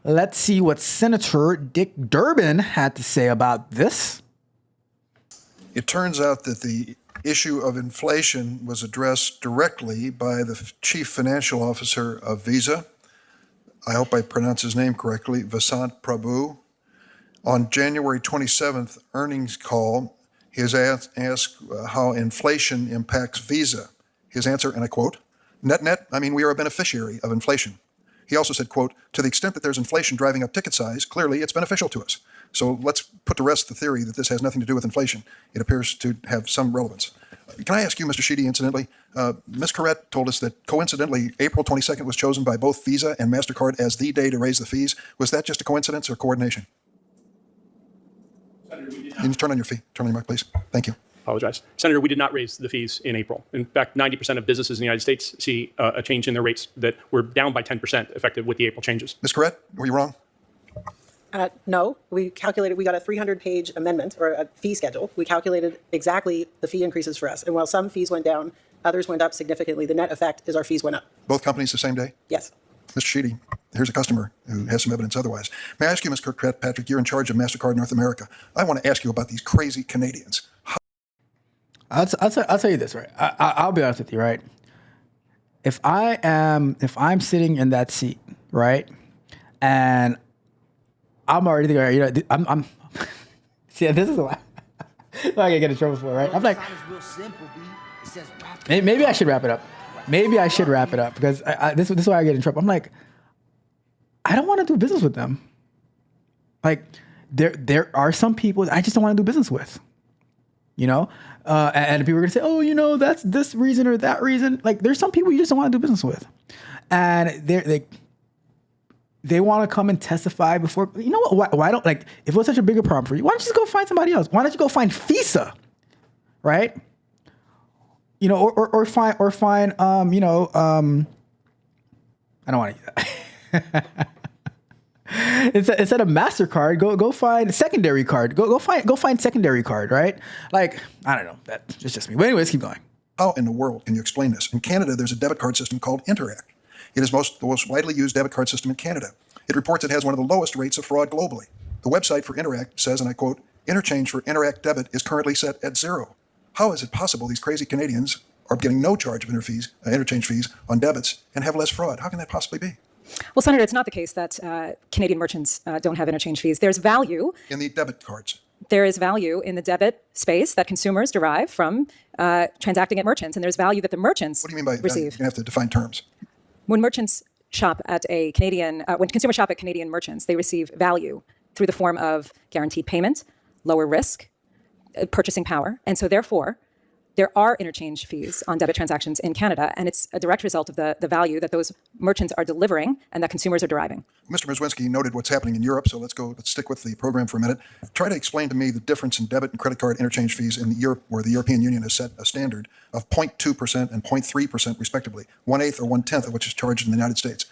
Let's see what Senator Dick Durbin had to say about this. It turns out that the issue of inflation was addressed directly by the chief financial officer of Visa. I hope I pronounce his name correctly, Vasant Prabhu. On January 27th earnings call, he has asked how inflation impacts Visa. His answer, and I quote, net, I mean, we are a beneficiary of inflation. He also said, quote, to the extent that there's inflation driving up ticket size, clearly it's beneficial to us. So let's put to rest the theory that this has nothing to do with inflation. It appears to have some relevance. Can I ask you, Mr. Sheedy, incidentally, Ms. Corrett told us that coincidentally, April 22nd was chosen by both Visa and MasterCard as the day to raise the fees. Was that just a coincidence or coordination? Senator, can you turn on your mic, please? Thank you. Apologize. Senator, we did not raise the fees in April. In fact, 90% of businesses in the United States see a change in their rates that were down by 10% effective with the April changes. Ms. Corrett, were you wrong? No, we got a 300-page amendment or a fee schedule. We calculated exactly the fee increases for us. And while some fees went down, others went up significantly. The net effect is our fees went up. Both companies the same day? Yes. Mr. Sheedy, here's a customer who has some evidence otherwise. May I ask you, Ms. Kirkpatrick, you're in charge of MasterCard North America. I want to ask you about these crazy Canadians. I'll tell you this, right? I'll be honest with you, right? If I'm sitting in that seat, right, and I'm already thinking, you know, I'm see, this is what I'm gonna get in trouble for, right? I'm like, maybe I should wrap it up. Maybe I should wrap it up because this is why I get in trouble. I'm like, I don't want to do business with them. Like, there are some people that I just don't want to do business with, you know? And people are gonna say, oh, you know, that's this reason or that reason. Like, there's some people you just don't want to do business with, and they want to come and testify before. You know what? Why don't, like, if it was such a bigger problem for you, why don't you just go find somebody else? Why don't you go find Visa, right? You know, or find you know, I don't want to do that. Instead of MasterCard, go find secondary card. Go find secondary card, right? Like, I don't know. That's just me. But anyways, keep going. How in the world can you explain this? In Canada, there's a debit card system called Interact. It is the most widely used debit card system in Canada. It reports it has one of the lowest rates of fraud globally. The website for Interact says, and I quote, interchange for Interact debit is currently set at 0. How is it possible these crazy Canadians are getting no charge of interchange fees on debits and have less fraud? How can that possibly be? Well, Senator, it's not the case that Canadian merchants don't have interchange fees. There's value in the debit cards. There is value in the debit space that consumers derive from transacting at merchants, and there's value that the merchants receive. What do you mean by value? You're going to have to define terms. When merchants shop at when consumers shop at Canadian merchants, they receive value through the form of guaranteed payment, lower risk, purchasing power, and so therefore, there are interchange fees on debit transactions in Canada, and it's a direct result of the value that those merchants are delivering and that consumers are deriving. Mr. Mrzwinski noted what's happening in Europe, so let's stick with the program for a minute. Try to explain to me the difference in debit and credit card interchange fees in Europe, where the European Union has set a standard of 0.2% and 0.3% respectively, 1/8 or 1/10 of which is charged in the United States.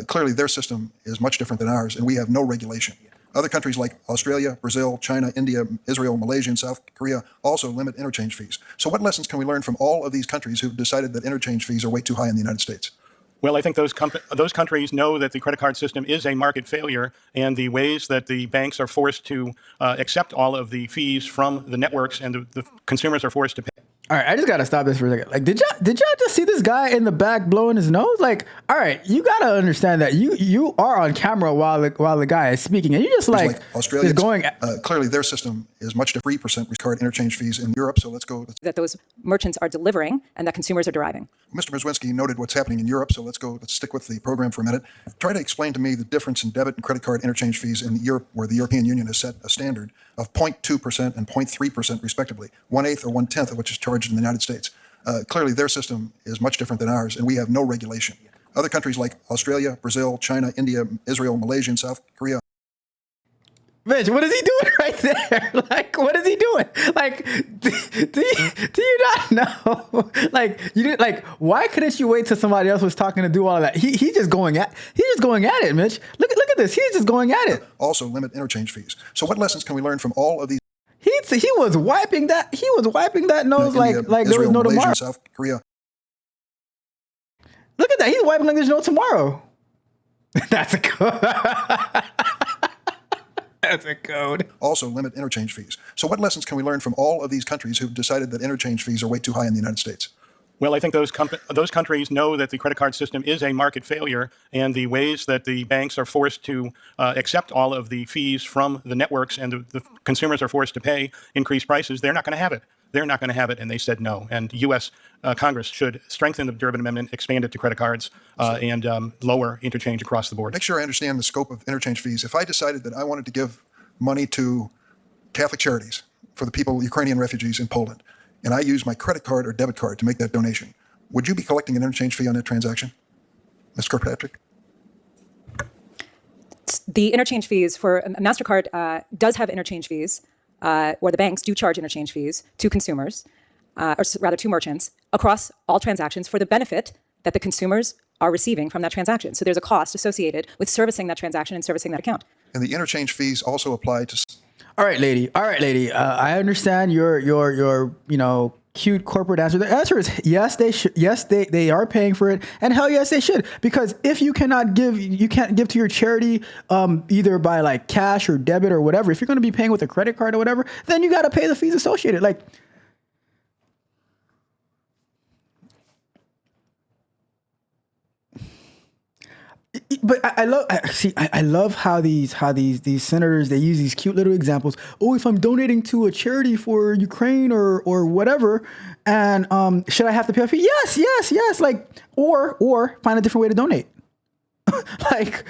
Clearly, their system is much different than ours, and we have no regulation. Other countries like Australia, Brazil, China, India, Israel, Malaysia, and South Korea also limit interchange fees. So what lessons can we learn from all of these countries who've decided that interchange fees are way too high in the United States? Well, I think those countries know that the credit card system is a market failure, and the ways that the banks are forced to accept all of the fees from the networks and the consumers are forced to pay. All right, I just gotta stop this for a second. Like, did y'all just see this guy in the back blowing his nose? Like, all right, you gotta understand that you are on camera while the guy is speaking, and you just like Australia is going. Clearly, their system is much 3% card interchange fees in Europe. So let's go. That those merchants are delivering and that consumers are deriving. Mr. Mrzwinski noted what's happening in Europe. So let's stick with the program for a minute. Try to explain to me the difference in debit and credit card interchange fees in Europe, where the European Union has set a standard of 0.2% and 0.3% respectively, 1/8 or 1/10 of which is charged in the United States. Clearly, their system is much different than ours, and we have no regulation. Other countries like Australia, Brazil, China, India, Israel, Malaysia, and South Korea. Mitch, what is he doing right there? Like, what is he doing? Like, do you not know? Like, you didn't like. Why couldn't you wait till somebody else was talking to do all of that? He's just going at it, Mitch. Look at this. He's just going at it. Also, limit interchange fees. So, what lessons can we learn from all of these? He was wiping that. He was wiping that nose India, like there was no tomorrow. South Korea. Look at that. He's wiping like there's no tomorrow. That's a code. That's a code. Also limit interchange fees. So what lessons can we learn from all of these countries who've decided that interchange fees are way too high in the United States? Well, I think those countries know that the credit card system is a market failure, and the ways that the banks are forced to accept all of the fees from the networks and the consumers are forced to pay increased prices, they're not going to have it. They're not going to have it, and they said no. And U.S. Congress should strengthen the Durbin Amendment, expand it to credit cards, and lower interchange across the board. Make sure I understand the scope of interchange fees. If I decided that I wanted to give money to Catholic Charities for the people, Ukrainian refugees in Poland, and I use my credit card or debit card to make that donation, would you be collecting an interchange fee on that transaction, Ms. Kirkpatrick? The interchange fees for MasterCard does have interchange fees, or the banks do charge interchange fees to consumers, or rather to merchants, across all transactions for the benefit that the consumers are receiving from that transaction. So there's a cost associated with servicing that transaction and servicing that account. And the interchange fees also apply to... All right, lady. I understand your cute corporate answer. The answer is yes, they should. Yes, they are paying for it, and hell yes, they should. Because if you can't give to your charity either by like cash or debit or whatever. If you're going to be paying with a credit card or whatever, then you got to pay the fees associated. Like, but I love how these senators, they use these cute little examples. Oh, if I'm donating to a charity for Ukraine or whatever, and should I have to pay a fee? Yes. Like, or find a different way to donate. Like,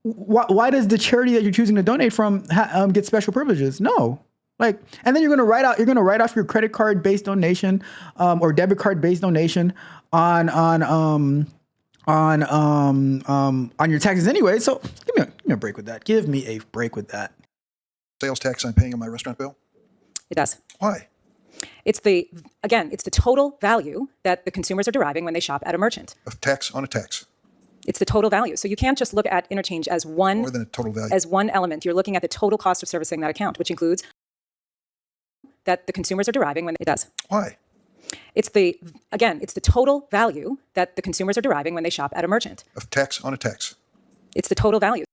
why does the charity that you're choosing to donate from get special privileges? No. Like, and then you're gonna write off your credit card based donation or debit card based donation on your taxes anyway. So give me a break with that. Give me a break with that. Sales tax I'm paying on my restaurant bill? It does. Why? It's the total value that the consumers are deriving when they shop at a merchant. A tax on a tax. It's the total value. So you can't just look at interchange as one More than a total value. as one element. You're looking at the total cost of servicing that account, which includes that the consumers are deriving when it does. Why? It's the total value that the consumers are deriving when they shop at a merchant. A tax on a tax. It's the total value.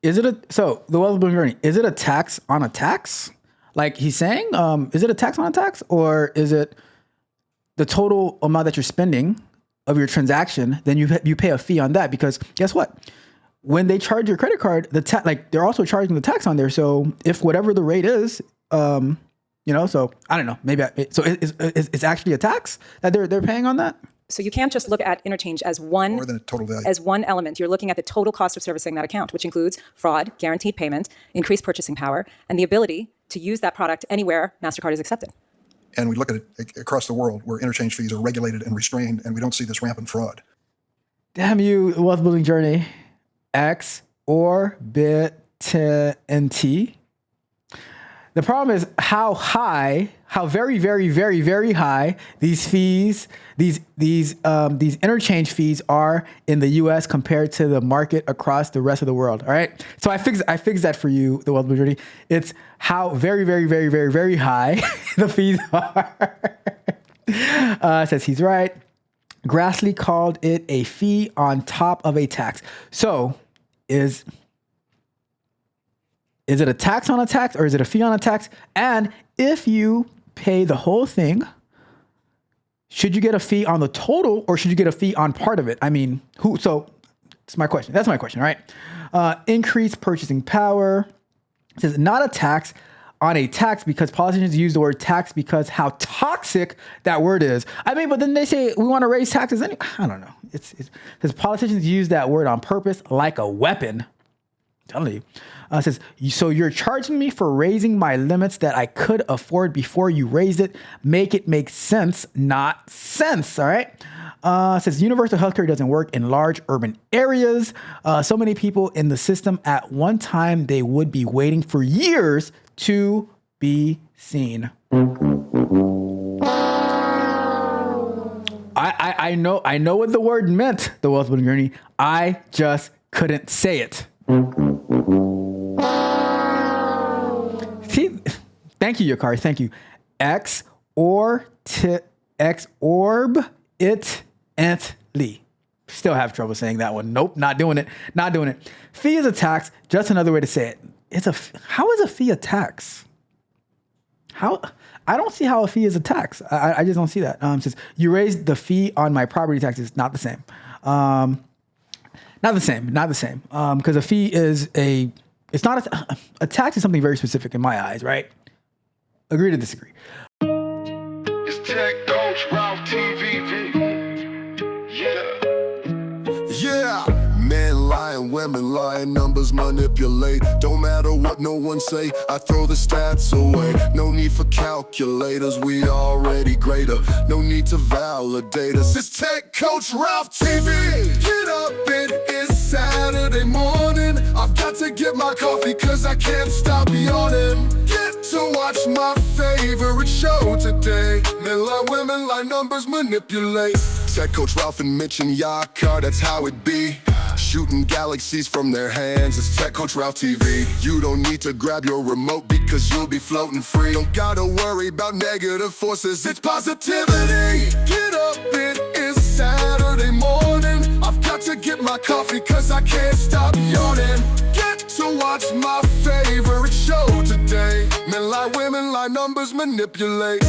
Is it the wealth building journey? Is it a tax on a tax? Like he's saying, is it a tax on a tax, or is it the total amount that you're spending of your transaction? Then you pay a fee on that, because guess what? When they charge your credit card, they're also charging the tax on there. So if whatever the rate is, so I don't know. Maybe it's actually a tax that they're paying on that. So you can't just look at interchange as one More than a total value. as one element. You're looking at the total cost of servicing that account, which includes fraud, guaranteed payment, increased purchasing power, and the ability to use that product anywhere MasterCard is accepted. And we look at it across the world where interchange fees are regulated and restrained, and we don't see this rampant fraud. Damn you, wealth building journey. X or bit and T. The problem is how very, very, very, very high these fees, these interchange fees are in the U.S. compared to the market across the rest of the world. All right, so I fixed that for you, the wealth majority. It's how very, very, very, very, very high the fees are. Says he's right. Grassley called it a fee on top of a tax. So is it a tax on a tax, or is it a fee on a tax? And if you pay the whole thing, should you get a fee on the total, or should you get a fee on part of it? I mean, so that's my question. That's my question, all right? Increased purchasing power. It says not a tax on a tax, because politicians use the word tax because how toxic that word is. I mean, but then they say we want to raise taxes anyway. I don't know. It's because politicians use that word on purpose like a weapon. I'm telling you. It says, so you're charging me for raising my limits that I could afford before you raised it. Make it make sense, not sense. All right. It says universal healthcare doesn't work in large urban areas. So many people in the system at one time, they would be waiting for years to be seen. I know what the word meant, the wealth building journey. I just couldn't say it. See, thank you, Yakari. Thank you. X orb it ant Lee. Still have trouble saying that one. Nope, not doing it. Not doing it. Fee is a tax. Just another way to say it. How is a fee a tax? How? I don't see how a fee is a tax. I just don't see that. It says you raised the fee on my property taxes. Not the same. Not the same. Because a fee is it's not a tax is something very specific in my eyes, right? Agree to disagree. It's Tech Coach Ralph TVV. Yeah. Men lying, women lying, numbers manipulate. Don't matter what no one say, I throw the stats away. No need for calculators, we already greater. No need to validate us. It's Tech Coach Ralph TV. Get up, it is Saturday morning. I've got to get my coffee cause I can't stop yawning. Get to watch my favorite show today. Men lie, women lie, numbers manipulate. Tech Coach Ralph and Mitch and Yakar, that's how it be. Shooting galaxies from their hands, it's Tech Coach Ralph TV. You don't need to grab your remote because you'll be floating free. Don't gotta worry about negative forces, it's positivity. Get up, it is Saturday morning. I've got to get my coffee cause I can't stop yawning. Get to watch my favorite show today. Men lie, women lie, numbers manipulate.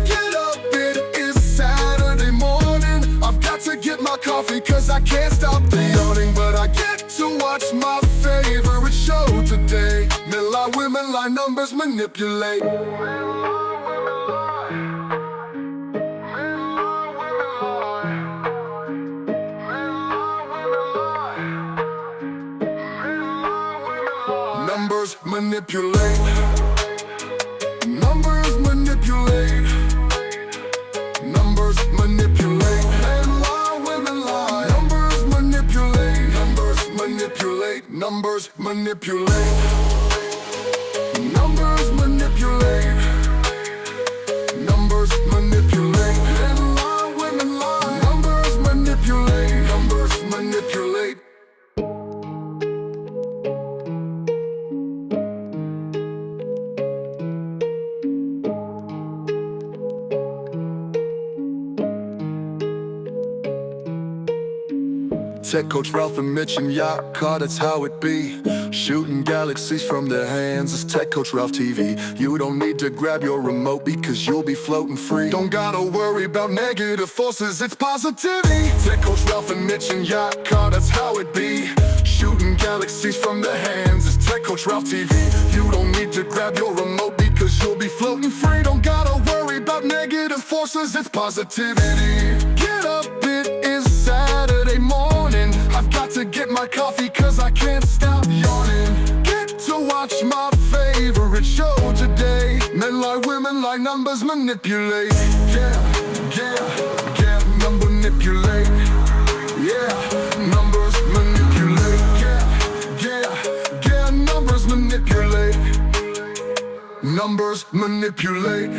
Get up, it is Saturday morning. I've got to get my coffee cause I can't stop the yawning. But I get to watch my favorite show today. Men lie, women lie, numbers manipulate. Numbers manipulate. Numbers manipulate. Numbers manipulate. Men lie, women lie. Numbers manipulate. Numbers manipulate. Numbers manipulate. Numbers manipulate. Numbers manipulate. Men lie, women lie. Numbers manipulate. Numbers manipulate. Tech Coach Ralph and Mitch and Yakar, that's how it be. Shooting galaxies from their hands, it's Tech Coach Ralph TV. You don't need to grab your remote because you'll be floating free. Don't gotta worry about negative forces, it's positivity. Tech Coach Ralph and Mitch and Yakar, that's how it be. Shooting galaxies from their hands, it's Tech Coach Ralph TV. You don't need to grab your remote because you'll be floating free. Don't gotta worry about negative forces, it's positivity. Get up, it is Saturday morning. I've got to get my coffee cause I can't stop yawning. Get to watch my favorite show today. Men lie, women lie, numbers manipulate. Number manipulate. Numbers manipulate. Numbers manipulate. Numbers manipulate.